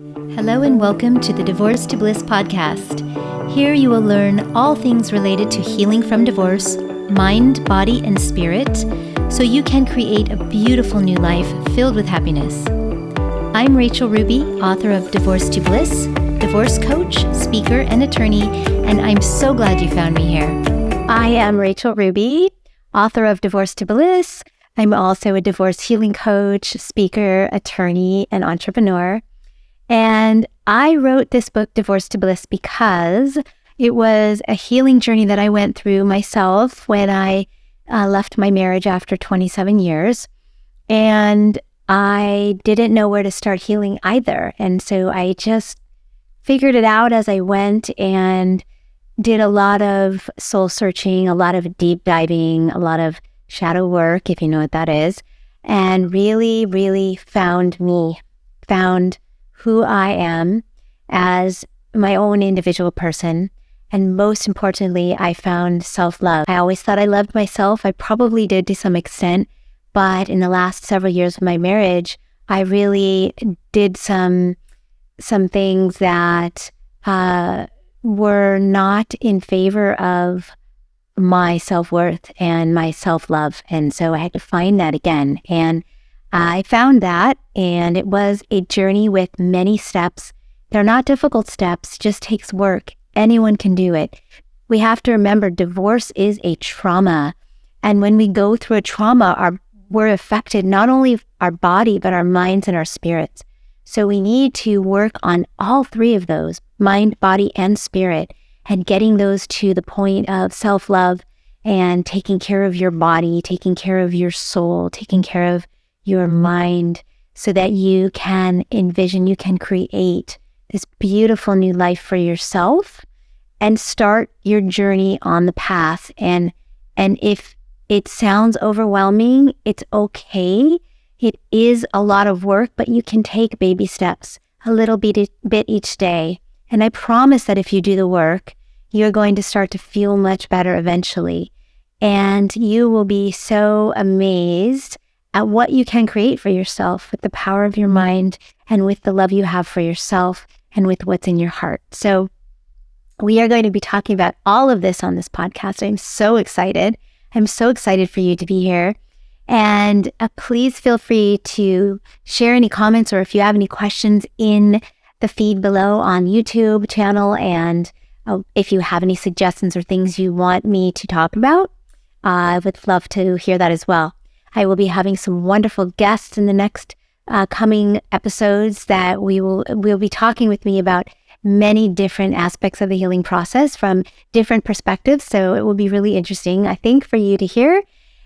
Hello and welcome to the Divorce to Bliss podcast. Here you will learn all things related to healing from divorce, mind, body, and spirit, so you can create a beautiful new life filled with happiness. I'm Rachel Ruby, author of Divorce to Bliss, divorce coach, speaker, and attorney, and I'm so glad you found me here. I am Rachel Ruby, author of Divorce to Bliss. I'm also a divorce healing coach, speaker, attorney, and entrepreneur. And I wrote this book, Divorce to Bliss, because it was a healing journey that I went through myself when I left my marriage after 27 years. And I didn't know where to start healing either. And so I just figured it out as I went and did a lot of soul searching, a lot of deep diving, a lot of shadow work, if you know what that is, and really found me, found who I am as my own individual person. And most importantly, I found self-love. I always thought I loved myself. I probably did to some extent, but in the last several years of my marriage, I really did some things that were not in favor of my self-worth and my self-love. And so I had to find that again. And I found that, and it was a journey with many steps. They're not difficult steps, just takes work. Anyone can do it. We have to remember divorce is a trauma. And when we go through a trauma, we're affected, not only our body, but our minds and our spirits. So we need to work on all three of those, mind, body, and spirit, and getting those to the point of self-love and taking care of your body, taking care of your soul, taking care of your mind, so that you can envision, you can create this beautiful new life for yourself and start your journey on the path. And if it sounds overwhelming, it's okay. It is a lot of work, but you can take baby steps, a little bit each day. And I promise that if you do the work, you're going to start to feel much better eventually. And you will be so amazed at what you can create for yourself with the power of your mind and with the love you have for yourself and with what's in your heart. So we are going to be talking about all of this on this podcast. I'm so excited. I'm so excited for you to be here. And please feel free to share any comments or if you have any questions in the feed below on YouTube channel. And if you have any suggestions or things you want me to talk about, I would love to hear that as well. I will be having some wonderful guests in the next coming episodes that will be talking with me about many different aspects of the healing process from different perspectives. So it will be really interesting, I think, for you to hear.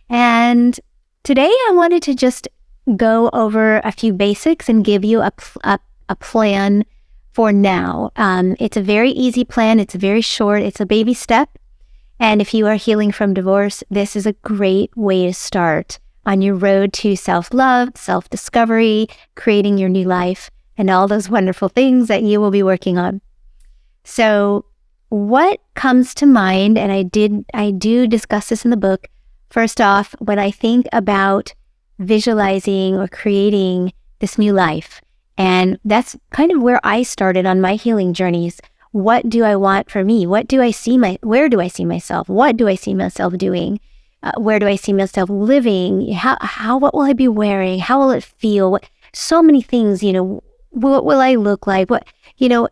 And today I wanted to just go over a few basics and give you a plan for now. It's a very easy plan. It's very short. It's a baby step. And if you are healing from divorce, this is a great way to start on your road to self-love, self-discovery, creating your new life, and all those wonderful things that you will be working on. So what comes to mind, and I do discuss this in the book, first off, when I think about visualizing or creating this new life, and that's kind of where I started on my healing journeys. What do I want for me? Where do I see myself? What do I see myself doing? Where do I see myself living? What will I be wearing? How will it feel? So many things, what will I look like?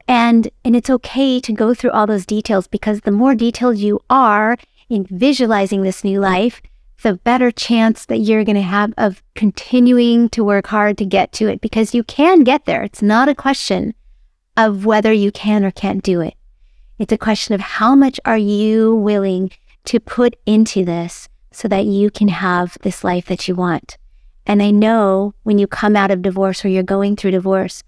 And it's okay to go through all those details, because the more detailed you are in visualizing this new life, the better chance that you're going to have of continuing to work hard to get to it, because you can get there. It's not a question of whether you can or can't do it. It's a question of how much are you willing to put into this so that you can have this life that you want. And I know when you come out of divorce or you're going through divorce,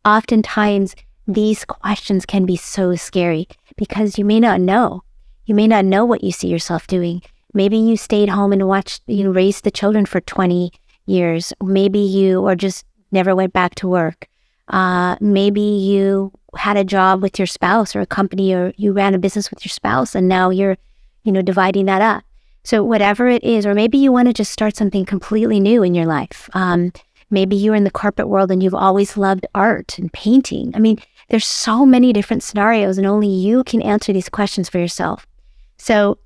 oftentimes these questions can be so scary because you may not know. You may not know what you see yourself doing. Maybe you stayed home and raised the children for 20 years. Maybe you or just never went back to work. Maybe you had a job with your spouse or a company, or you ran a business with your spouse and now you're, dividing that up. So whatever it is, or maybe you want to just start something completely new in your life. Maybe you're in the corporate world and you've always loved art and painting. I mean, there's so many different scenarios, and only you can answer these questions for yourself. So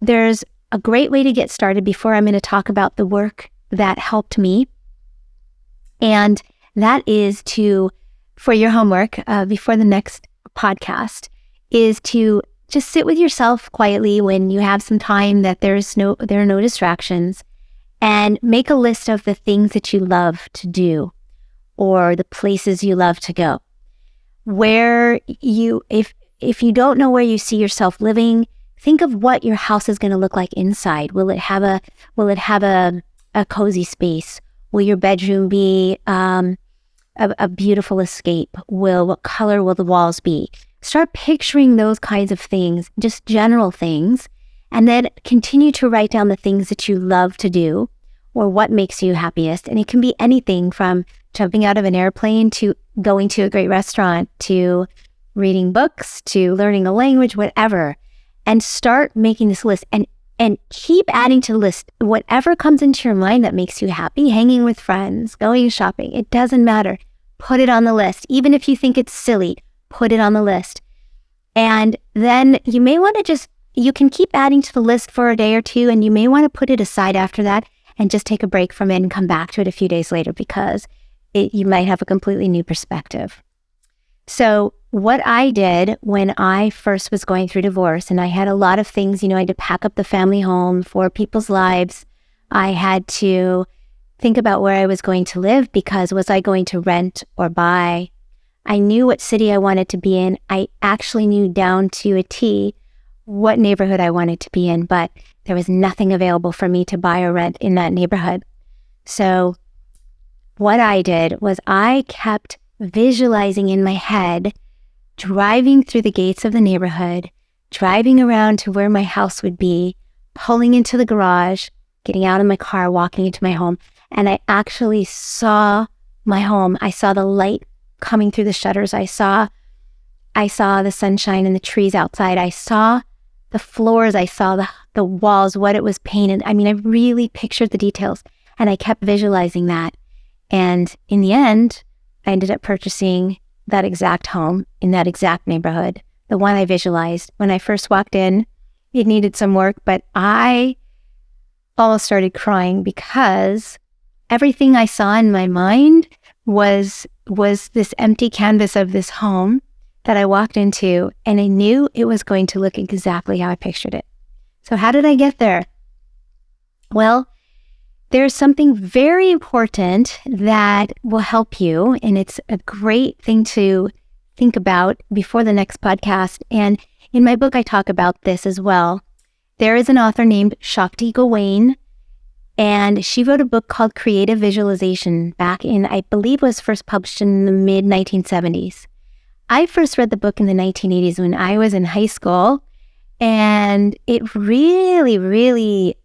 there's a great way to get started before I'm going to talk about the work that helped me. And that is for your homework before the next podcast, is to just sit with yourself quietly when you have some time that there are no distractions, and make a list of the things that you love to do or the places you love to go. If you don't know where you see yourself living, think of what your house is going to look like inside. Will it have a cozy space? Will your bedroom be a beautiful escape? What color will the walls be? Start picturing those kinds of things, just general things, and then continue to write down the things that you love to do or what makes you happiest. And it can be anything from jumping out of an airplane to going to a great restaurant to reading books to learning a language, whatever. And start making this list and keep adding to the list whatever comes into your mind that makes you happy. Hanging with friends, going shopping, it doesn't matter. Put it on the list. Even if you think it's silly, put it on the list. And then you may want to you can keep adding to the list for a day or two, and you may want to put it aside after that and just take a break from it and come back to it a few days later, because you might have a completely new perspective. So what I did when I first was going through divorce, and I had a lot of things, I had to pack up the family home, 4 people's lives. I had to think about where I was going to live, because was I going to rent or buy? I knew what city I wanted to be in. I actually knew down to a T what neighborhood I wanted to be in, but there was nothing available for me to buy or rent in that neighborhood. So what I did was I kept visualizing in my head, driving through the gates of the neighborhood, driving around to where my house would be, pulling into the garage, getting out of my car, walking into my home. And I actually saw my home. I saw the light coming through the shutters. I saw the sunshine and the trees outside. I saw the floors. I saw the walls, what it was painted. I mean, I really pictured the details, and I kept visualizing that. And in the end, I ended up purchasing that exact home in that exact neighborhood, the one I visualized. When I first walked in, it needed some work, but I almost started crying, because everything I saw in my mind was this empty canvas of this home that I walked into, and I knew it was going to look exactly how I pictured it. So how did I get there? Well, there's something very important that will help you, and it's a great thing to think about before the next podcast. And in my book, I talk about this as well. There is an author named Shakti Gawain, and she wrote a book called Creative Visualization back in, I believe, was first published in the mid-1970s. I first read the book in the 1980s when I was in high school, and it really, really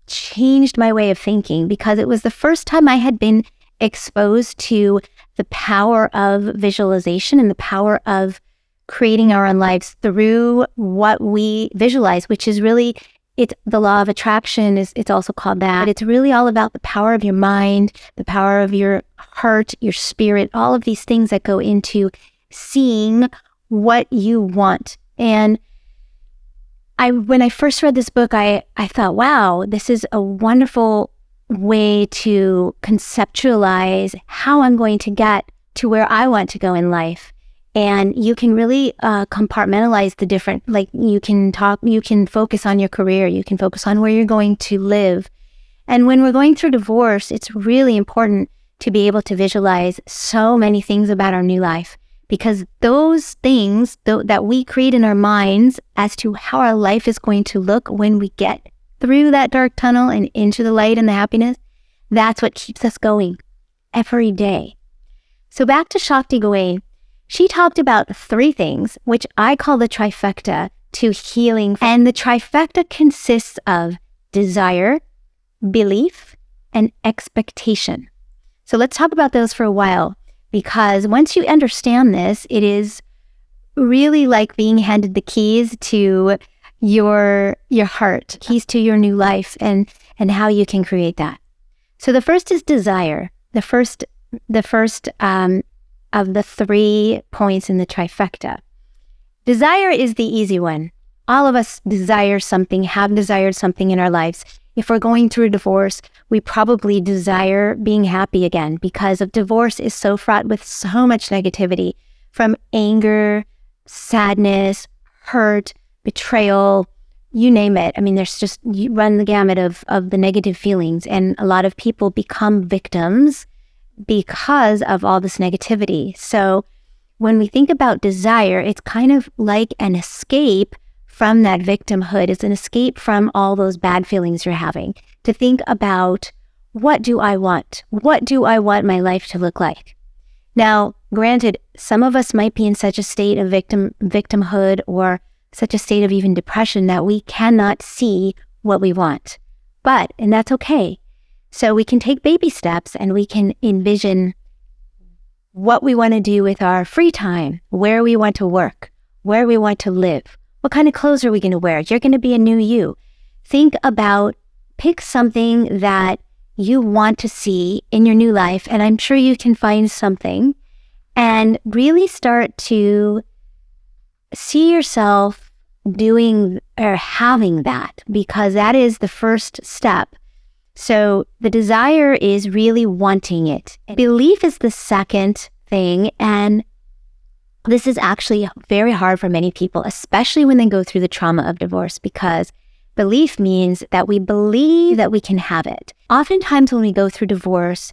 changed my way of thinking, because it was the first time I had been exposed to the power of visualization and the power of creating our own lives through what we visualize, which is really, it's the law of attraction, it's also called that. It's really all about the power of your mind, the power of your heart, your spirit, all of these things that go into seeing what you want. And when I first read this book, I thought, wow, this is a wonderful way to conceptualize how I'm going to get to where I want to go in life. And you can really compartmentalize the different, like you can focus on your career, you can focus on where you're going to live. And when we're going through divorce, it's really important to be able to visualize so many things about our new life, because those things that we create in our minds as to how our life is going to look when we get through that dark tunnel and into the light and the happiness, that's what keeps us going every day. So back to Shakti Gawain. She talked about 3 things, which I call the trifecta to healing. And the trifecta consists of desire, belief, and expectation. So let's talk about those for a while, because once you understand this, it is really like being handed the keys to your heart, keys to your new life, and how you can create that. So the first is desire. The first of the 3 points in the trifecta. Desire is the easy one. All of us desire something, have desired something in our lives. If we're going through a divorce, we probably desire being happy again, because of divorce is so fraught with so much negativity, from anger, sadness, hurt, betrayal, you name it. I mean, you run the gamut of the negative feelings, and a lot of people become victims because of all this negativity. So when we think about desire, it's kind of like an escape from that victimhood. It's an escape from all those bad feelings you're having, to think about, what do I want? What do I want my life to look like? Now, granted, some of us might be in such a state of victimhood or such a state of even depression that we cannot see what we want. And that's okay. So we can take baby steps and we can envision what we want to do with our free time, where we want to work, where we want to live. What kind of clothes are we going to wear? You're going to be a new you. Pick something that you want to see in your new life, and I'm sure you can find something, and really start to see yourself doing or having that, because that is the first step. So the desire is really wanting it. Belief is the second thing, and this is actually very hard for many people, especially when they go through the trauma of divorce, because belief means that we believe that we can have it. Oftentimes when we go through divorce,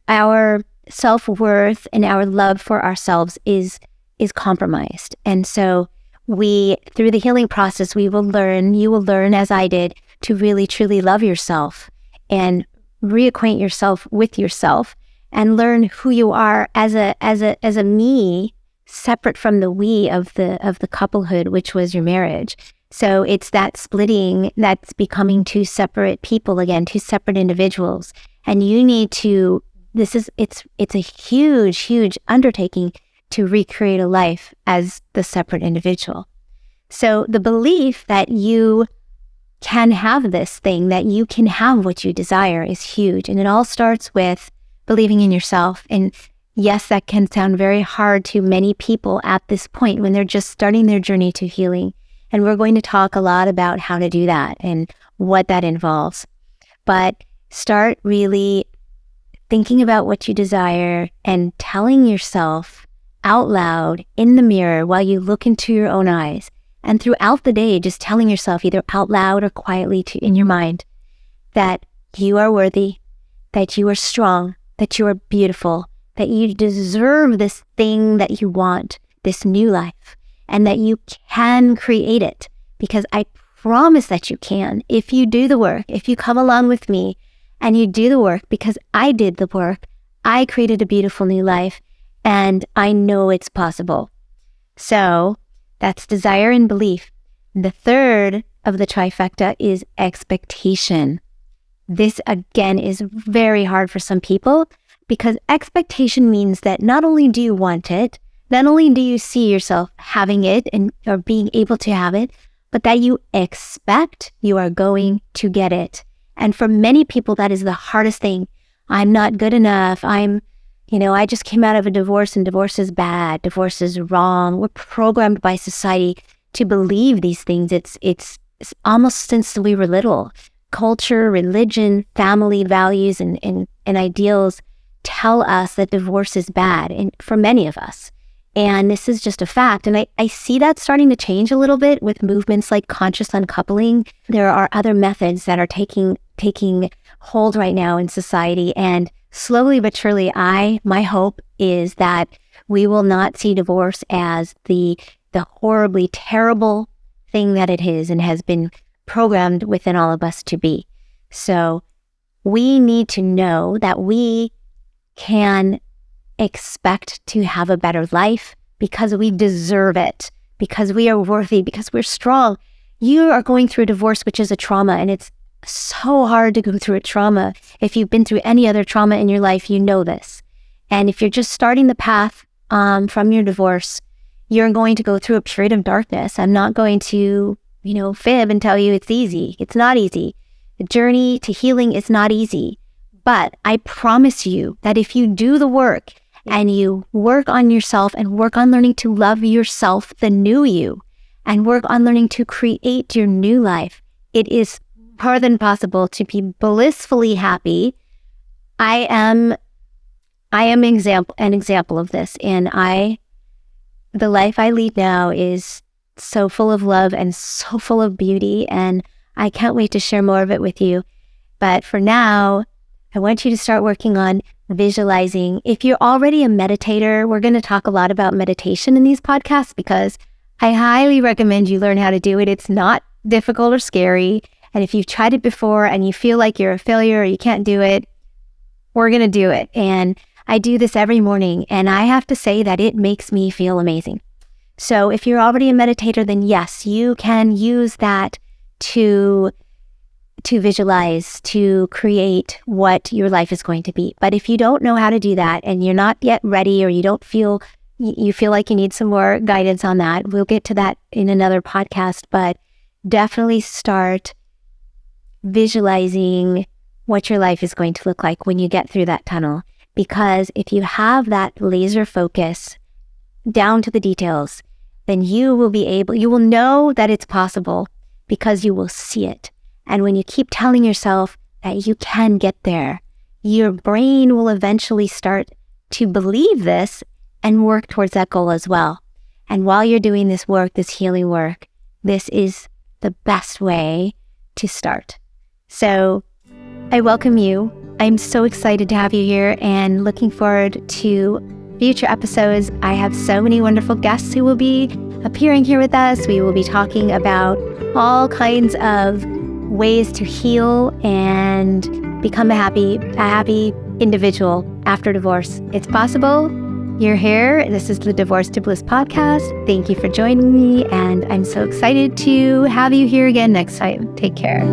our self-worth and our love for ourselves is compromised. And so through the healing process, you will learn, as I did, to really truly love yourself and reacquaint yourself with yourself and learn who you are as a me, separate from the we of the couplehood, which was your marriage. So it's that splitting, that's becoming 2 separate people again, 2 separate individuals. And you need to, it's a huge undertaking to recreate a life as the separate individual. So the belief that you can have this thing, that you can have what you desire, is huge. And it all starts with believing in yourself. And yes, that can sound very hard to many people at this point when they're just starting their journey to healing. And we're going to talk a lot about how to do that and what that involves. But start really thinking about what you desire and telling yourself out loud in the mirror while you look into your own eyes. And throughout the day, just telling yourself either out loud or quietly in your mind that you are worthy, that you are strong, that you are beautiful, that you deserve this thing that you want, this new life, and that you can create it, because I promise that you can. If you do the work, if you come along with me and you do the work, because I did the work, I created a beautiful new life, and I know it's possible. So that's desire and belief. The third of the trifecta is expectation. This again is very hard for some people, because expectation means that not only do you want it, not only do you see yourself having it or being able to have it, but that you expect you are going to get it. And for many people, that is the hardest thing. I'm not good enough. I just came out of a divorce, and divorce is bad. Divorce is wrong. We're programmed by society to believe these things. It's almost since we were little. Culture, religion, family values, and ideals tell us that divorce is bad, and for many of us. And this is just a fact. And I see that starting to change a little bit with movements like conscious uncoupling. There are other methods that are taking hold right now in society. And slowly but surely, my hope is that we will not see divorce as the horribly terrible thing that it is and has been programmed within all of us to be. So we need to know that we can expect to have a better life because we deserve it, because we are worthy, because we're strong. You are going through a divorce, which is a trauma, and it's so hard to go through a trauma. If you've been through any other trauma in your life, you know this. And if you're just starting the path from your divorce, you're going to go through a period of darkness. I'm not going to, fib and tell you it's easy. It's not easy. The journey to healing is not easy, But I promise you that if you do the work and you work on yourself and work on learning to love yourself, the new you, and work on learning to create your new life, it is more than possible to be blissfully happy. I am an example of this, and the life I lead now is so full of love and so full of beauty, and I can't wait to share more of it with you. But for now, I want you to start working on visualizing. If you're already a meditator, we're going to talk a lot about meditation in these podcasts because I highly recommend you learn how to do it. It's not difficult or scary. And if you've tried it before and you feel like you're a failure or you can't do it, we're going to do it. And I do this every morning, and I have to say that it makes me feel amazing. So if you're already a meditator, then yes, you can use that to visualize, to create what your life is going to be. But if you don't know how to do that and you're not yet ready, or you feel like you need some more guidance on that, we'll get to that in another podcast. But definitely start visualizing what your life is going to look like when you get through that tunnel. Because if you have that laser focus down to the details, then you will know that it's possible because you will see it. And when you keep telling yourself that you can get there, your brain will eventually start to believe this and work towards that goal as well. And while you're doing this work, this healing work, this is the best way to start. So I welcome you. I'm so excited to have you here and looking forward to future episodes. I have so many wonderful guests who will be appearing here with us. We will be talking about all kinds of ways to heal and become a happy individual after divorce. It's possible. You're here. This is the Divorce to Bliss podcast. Thank you for joining me, and I'm so excited to have you here again next time. Take care.